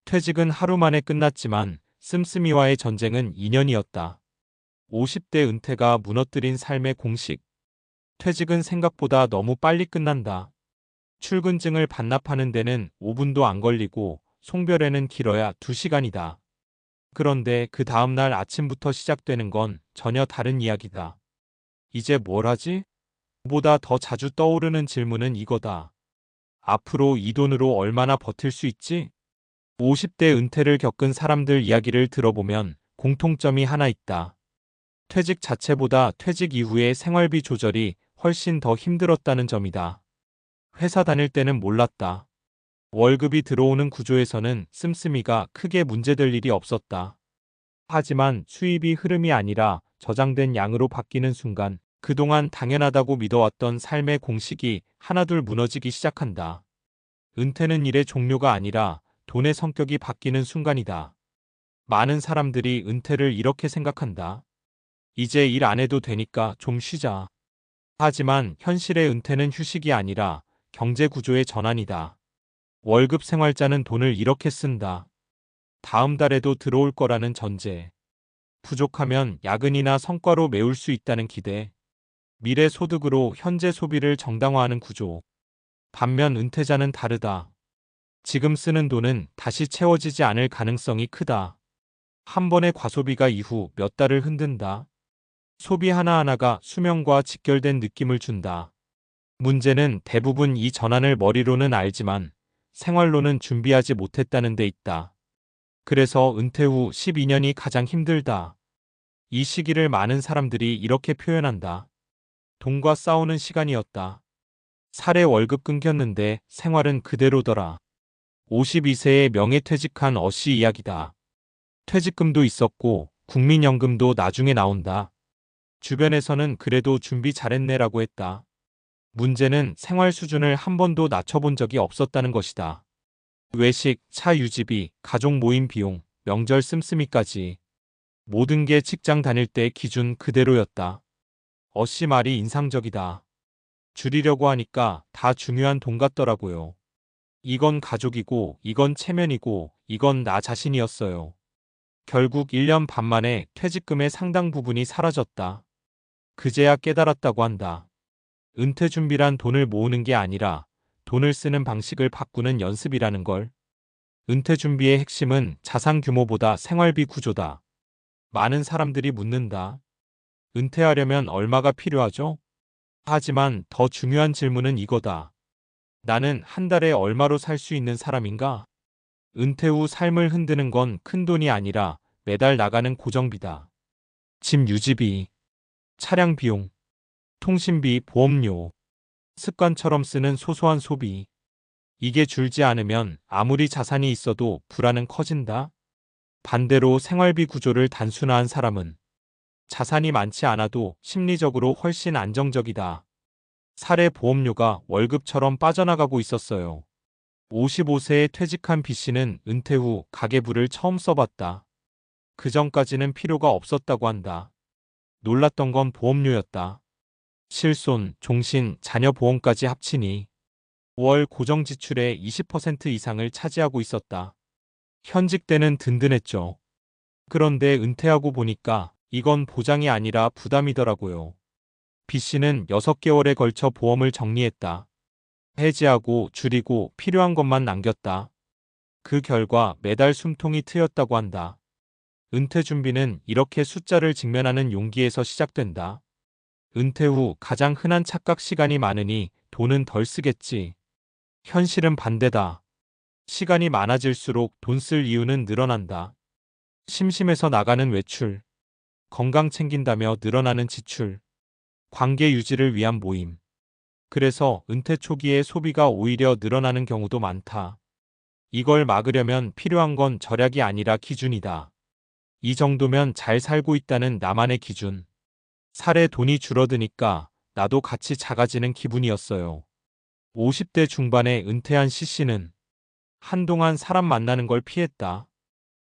퇴직은 하루 만에 끝났지만 씀씀이와의 전쟁은 2년이었다. 50대 은퇴가 무너뜨린 삶의 공식. 퇴직은 생각보다 너무 빨리 끝난다. 출근증을 반납하는 데는 5분도 안 걸리고 송별회는 길어야 2시간이다. 그런데 그 다음날 아침부터 시작되는 건 전혀 다른 이야기다. 이제 뭘 하지? 보다 더 자주 떠오르는 질문은 이거다. 앞으로 이 돈으로 얼마나 버틸 수 있지? 50대 은퇴를 겪은 사람들 이야기를 들어보면 공통점이 하나 있다. 퇴직 자체보다 퇴직 이후의 생활비 조절이 훨씬 더 힘들었다는 점이다. 회사 다닐 때는 몰랐다. 월급이 들어오는 구조에서는 씀씀이가 크게 문제될 일이 없었다. 하지만 수입이 흐름이 아니라 저장된 양으로 바뀌는 순간 그동안 당연하다고 믿어왔던 삶의 공식이 하나둘 무너지기 시작한다. 은퇴는 일의 종료가 아니라 돈의 성격이 바뀌는 순간이다. 많은 사람들이 은퇴를 이렇게 생각한다. 이제 일 안 해도 되니까 좀 쉬자. 하지만 현실의 은퇴는 휴식이 아니라 경제 구조의 전환이다. 월급 생활자는 돈을 이렇게 쓴다. 다음 달에도 들어올 거라는 전제. 부족하면 야근이나 성과로 메울 수 있다는 기대. 미래 소득으로 현재 소비를 정당화하는 구조. 반면 은퇴자는 다르다. 지금 쓰는 돈은 다시 채워지지 않을 가능성이 크다. 한 번의 과소비가 이후 몇 달을 흔든다. 소비 하나하나가 수명과 직결된 느낌을 준다. 문제는 대부분 이 전환을 머리로는 알지만 생활로는 준비하지 못했다는 데 있다. 그래서 은퇴 후 12년이 가장 힘들다. 이 시기를 많은 사람들이 이렇게 표현한다. 돈과 싸우는 시간이었다. 살에 월급 끊겼는데 생활은 그대로더라. 52세에 명예퇴직한 어씨 이야기다. 퇴직금도 있었고 국민연금도 나중에 나온다. 주변에서는 그래도 준비 잘했네라고 했다. 문제는 생활 수준을 한 번도 낮춰본 적이 없었다는 것이다. 외식, 차 유지비, 가족 모임 비용, 명절 씀씀이까지 모든 게 직장 다닐 때 기준 그대로였다. 어씨 말이 인상적이다. 줄이려고 하니까 다 중요한 돈 같더라고요. 이건 가족이고 이건 체면이고 이건 나 자신이었어요. 결국 1년 반 만에 퇴직금의 상당 부분이 사라졌다. 그제야 깨달았다고 한다. 은퇴 준비란 돈을 모으는 게 아니라 돈을 쓰는 방식을 바꾸는 연습이라는 걸. 은퇴 준비의 핵심은 자산 규모보다 생활비 구조다. 많은 사람들이 묻는다. 은퇴하려면 얼마가 필요하죠? 하지만 더 중요한 질문은 이거다. 나는 한 달에 얼마로 살 수 있는 사람인가? 은퇴 후 삶을 흔드는 건 큰 돈이 아니라 매달 나가는 고정비다. 집 유지비, 차량 비용, 통신비, 보험료, 습관처럼 쓰는 소소한 소비. 이게 줄지 않으면 아무리 자산이 있어도 불안은 커진다. 반대로 생활비 구조를 단순화한 사람은 자산이 많지 않아도 심리적으로 훨씬 안정적이다. 사례 보험료가 월급처럼 빠져나가고 있었어요. 55세에 퇴직한 B씨는 은퇴 후 가계부를 처음 써봤다. 그 전까지는 필요가 없었다고 한다. 놀랐던 건 보험료였다. 실손, 종신, 자녀 보험까지 합치니 월 고정 지출의 20% 이상을 차지하고 있었다. 현직 때는 든든했죠. 그런데 은퇴하고 보니까 이건 보장이 아니라 부담이더라고요. B씨는 6개월에 걸쳐 보험을 정리했다. 해지하고 줄이고 필요한 것만 남겼다. 그 결과 매달 숨통이 트였다고 한다. 은퇴 준비는 이렇게 숫자를 직면하는 용기에서 시작된다. 은퇴 후 가장 흔한 착각 시간이 많으니 돈은 덜 쓰겠지. 현실은 반대다. 시간이 많아질수록 돈 쓸 이유는 늘어난다. 심심해서 나가는 외출, 건강 챙긴다며 늘어나는 지출, 관계 유지를 위한 모임. 그래서 은퇴 초기에 소비가 오히려 늘어나는 경우도 많다. 이걸 막으려면 필요한 건 절약이 아니라 기준이다. 이 정도면 잘 살고 있다는 나만의 기준. 살에 돈이 줄어드니까 나도 같이 작아지는 기분이었어요. 50대 중반에 은퇴한 C씨는 한동안 사람 만나는 걸 피했다.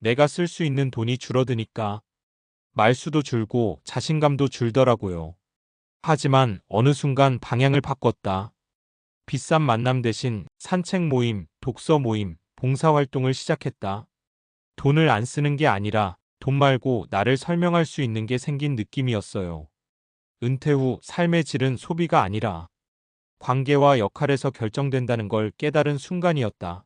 내가 쓸 수 있는 돈이 줄어드니까 말수도 줄고 자신감도 줄더라고요. 하지만 어느 순간 방향을 바꿨다. 비싼 만남 대신 산책 모임, 독서 모임, 봉사활동을 시작했다. 돈을 안 쓰는 게 아니라 돈 말고 나를 설명할 수 있는 게 생긴 느낌이었어요. 은퇴 후 삶의 질은 소비가 아니라 관계와 역할에서 결정된다는 걸 깨달은 순간이었다.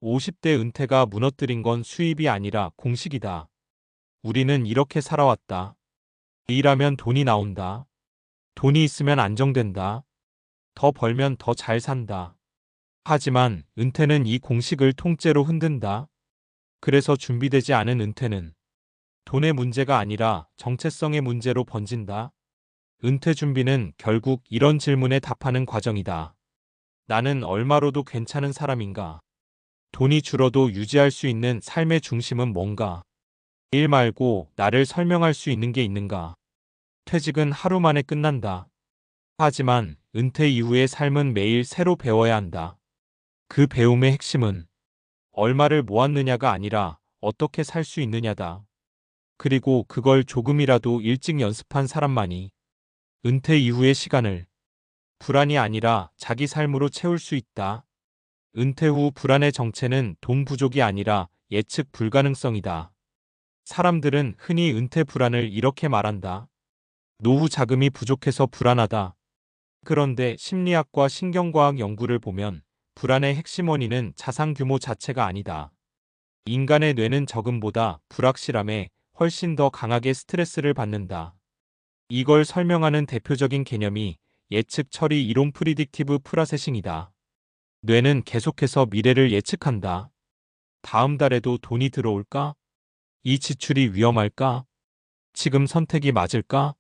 50대 은퇴가 무너뜨린 건 수입이 아니라 공식이다. 우리는 이렇게 살아왔다. 일하면 돈이 나온다. 돈이 있으면 안정된다. 더 벌면 더 잘 산다. 하지만 은퇴는 이 공식을 통째로 흔든다. 그래서 준비되지 않은 은퇴는 돈의 문제가 아니라 정체성의 문제로 번진다. 은퇴 준비는 결국 이런 질문에 답하는 과정이다. 나는 얼마로도 괜찮은 사람인가? 돈이 줄어도 유지할 수 있는 삶의 중심은 뭔가? 일 말고 나를 설명할 수 있는 게 있는가? 퇴직은 하루 만에 끝난다. 하지만 은퇴 이후의 삶은 매일 새로 배워야 한다. 그 배움의 핵심은 얼마를 모았느냐가 아니라 어떻게 살 수 있느냐다. 그리고 그걸 조금이라도 일찍 연습한 사람만이 은퇴 이후의 시간을 불안이 아니라 자기 삶으로 채울 수 있다. 은퇴 후 불안의 정체는 돈 부족이 아니라 예측 불가능성이다. 사람들은 흔히 은퇴 불안을 이렇게 말한다. 노후 자금이 부족해서 불안하다. 그런데 심리학과 신경과학 연구를 보면 불안의 핵심 원인은 자산 규모 자체가 아니다. 인간의 뇌는 적응보다 불확실함에 훨씬 더 강하게 스트레스를 받는다. 이걸 설명하는 대표적인 개념이 예측 처리 이론 프리딕티브 프로세싱이다. 뇌는 계속해서 미래를 예측한다. 다음 달에도 돈이 들어올까? 이 지출이 위험할까? 지금 선택이 맞을까?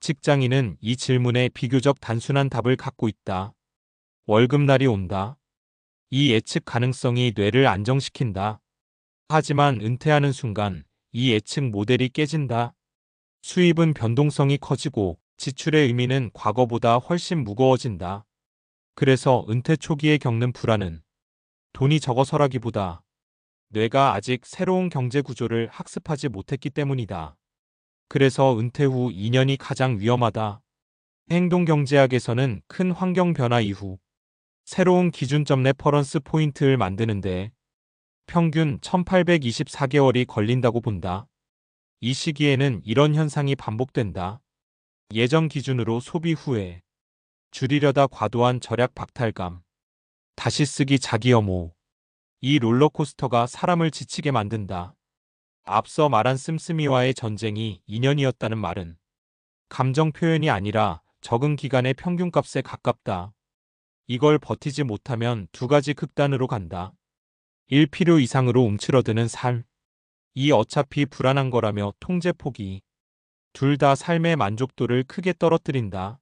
직장인은 이 질문에 비교적 단순한 답을 갖고 있다. 월급날이 온다. 이 예측 가능성이 뇌를 안정시킨다. 하지만 은퇴하는 순간 이 예측 모델이 깨진다. 수입은 변동성이 커지고 지출의 의미는 과거보다 훨씬 무거워진다. 그래서 은퇴 초기에 겪는 불안은 돈이 적어서라기보다 뇌가 아직 새로운 경제 구조를 학습하지 못했기 때문이다. 그래서 은퇴 후 2년이 가장 위험하다. 행동경제학에서는 큰 환경 변화 이후 새로운 기준점 레퍼런스 포인트를 만드는데 평균 1824개월이 걸린다고 본다. 이 시기에는 이런 현상이 반복된다. 예전 기준으로 소비 후에 줄이려다 과도한 절약 박탈감, 다시 쓰기 자기 혐오. 이 롤러코스터가 사람을 지치게 만든다. 앞서 말한 씀씀이와의 전쟁이 2년이었다는 말은 감정 표현이 아니라 적응 기간의 평균값에 가깝다. 이걸 버티지 못하면 두 가지 극단으로 간다. 1. 필요 이상으로 움츠러드는 삶. 이 어차피 불안한 거라며 통제 포기. 둘 다 삶의 만족도를 크게 떨어뜨린다.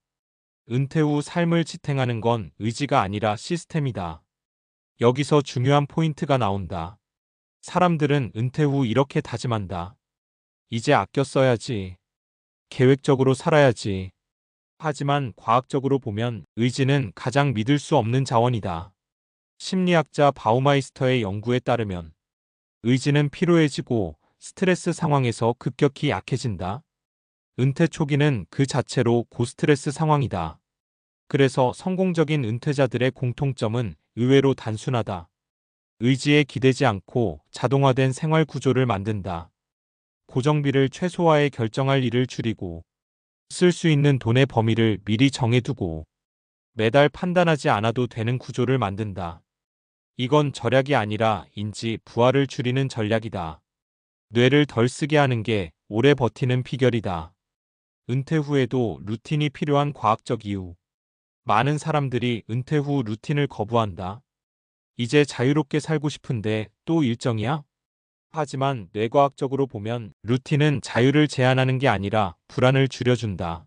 은퇴 후 삶을 지탱하는 건 의지가 아니라 시스템이다. 여기서 중요한 포인트가 나온다. 사람들은 은퇴 후 이렇게 다짐한다. 이제 아껴 써야지. 계획적으로 살아야지. 하지만 과학적으로 보면 의지는 가장 믿을 수 없는 자원이다. 심리학자 바우마이스터의 연구에 따르면 의지는 피로해지고 스트레스 상황에서 급격히 약해진다. 은퇴 초기는 그 자체로 고스트레스 상황이다. 그래서 성공적인 은퇴자들의 공통점은 의외로 단순하다. 의지에 기대지 않고 자동화된 생활 구조를 만든다. 고정비를 최소화해 결정할 일을 줄이고 쓸 수 있는 돈의 범위를 미리 정해두고 매달 판단하지 않아도 되는 구조를 만든다. 이건 절약이 아니라 인지 부하를 줄이는 전략이다. 뇌를 덜 쓰게 하는 게 오래 버티는 비결이다. 은퇴 후에도 루틴이 필요한 과학적 이유. 많은 사람들이 은퇴 후 루틴을 거부한다. 이제 자유롭게 살고 싶은데 또 일정이야? 하지만 뇌과학적으로 보면 루틴은 자유를 제한하는 게 아니라 불안을 줄여준다.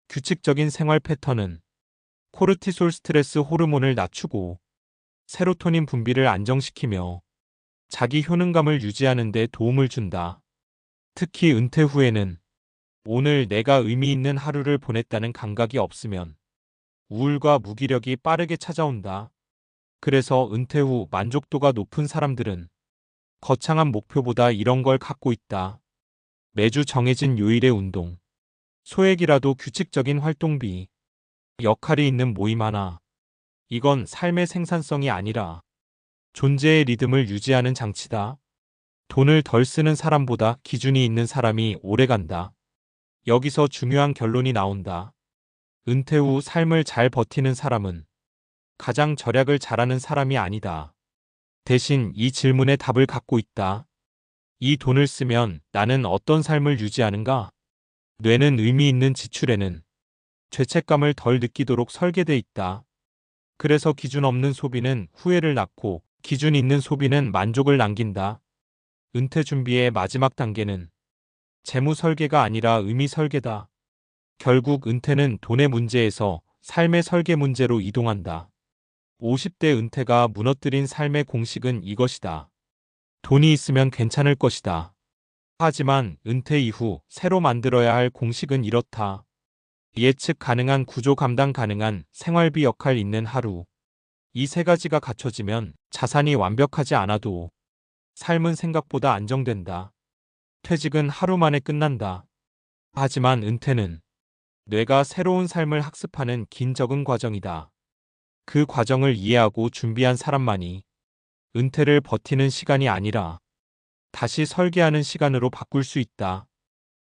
규칙적인 생활 패턴은 코르티솔 스트레스 호르몬을 낮추고 세로토닌 분비를 안정시키며 자기 효능감을 유지하는 데 도움을 준다. 특히 은퇴 후에는 오늘 내가 의미 있는 하루를 보냈다는 감각이 없으면 우울과 무기력이 빠르게 찾아온다. 그래서 은퇴 후 만족도가 높은 사람들은 거창한 목표보다 이런 걸 갖고 있다. 매주 정해진 요일의 운동, 소액이라도 규칙적인 활동비, 역할이 있는 모임 하나. 이건 삶의 생산성이 아니라 존재의 리듬을 유지하는 장치다. 돈을 덜 쓰는 사람보다 기준이 있는 사람이 오래 간다. 여기서 중요한 결론이 나온다. 은퇴 후 삶을 잘 버티는 사람은 가장 절약을 잘하는 사람이 아니다. 대신 이 질문에 답을 갖고 있다. 이 돈을 쓰면 나는 어떤 삶을 유지하는가? 뇌는 의미 있는 지출에는 죄책감을 덜 느끼도록 설계돼 있다. 그래서 기준 없는 소비는 후회를 낳고 기준 있는 소비는 만족을 남긴다. 은퇴 준비의 마지막 단계는 재무 설계가 아니라 의미 설계다. 결국 은퇴는 돈의 문제에서 삶의 설계 문제로 이동한다. 50대 은퇴가 무너뜨린 삶의 공식은 이것이다. 돈이 있으면 괜찮을 것이다. 하지만 은퇴 이후 새로 만들어야 할 공식은 이렇다. 예측 가능한 구조 감당 가능한 생활비 역할 있는 하루. 이 세 가지가 갖춰지면 자산이 완벽하지 않아도 삶은 생각보다 안정된다. 퇴직은 하루 만에 끝난다. 하지만 은퇴는 뇌가 새로운 삶을 학습하는 긴 적응 과정이다. 그 과정을 이해하고 준비한 사람만이 은퇴를 버티는 시간이 아니라 다시 설계하는 시간으로 바꿀 수 있다.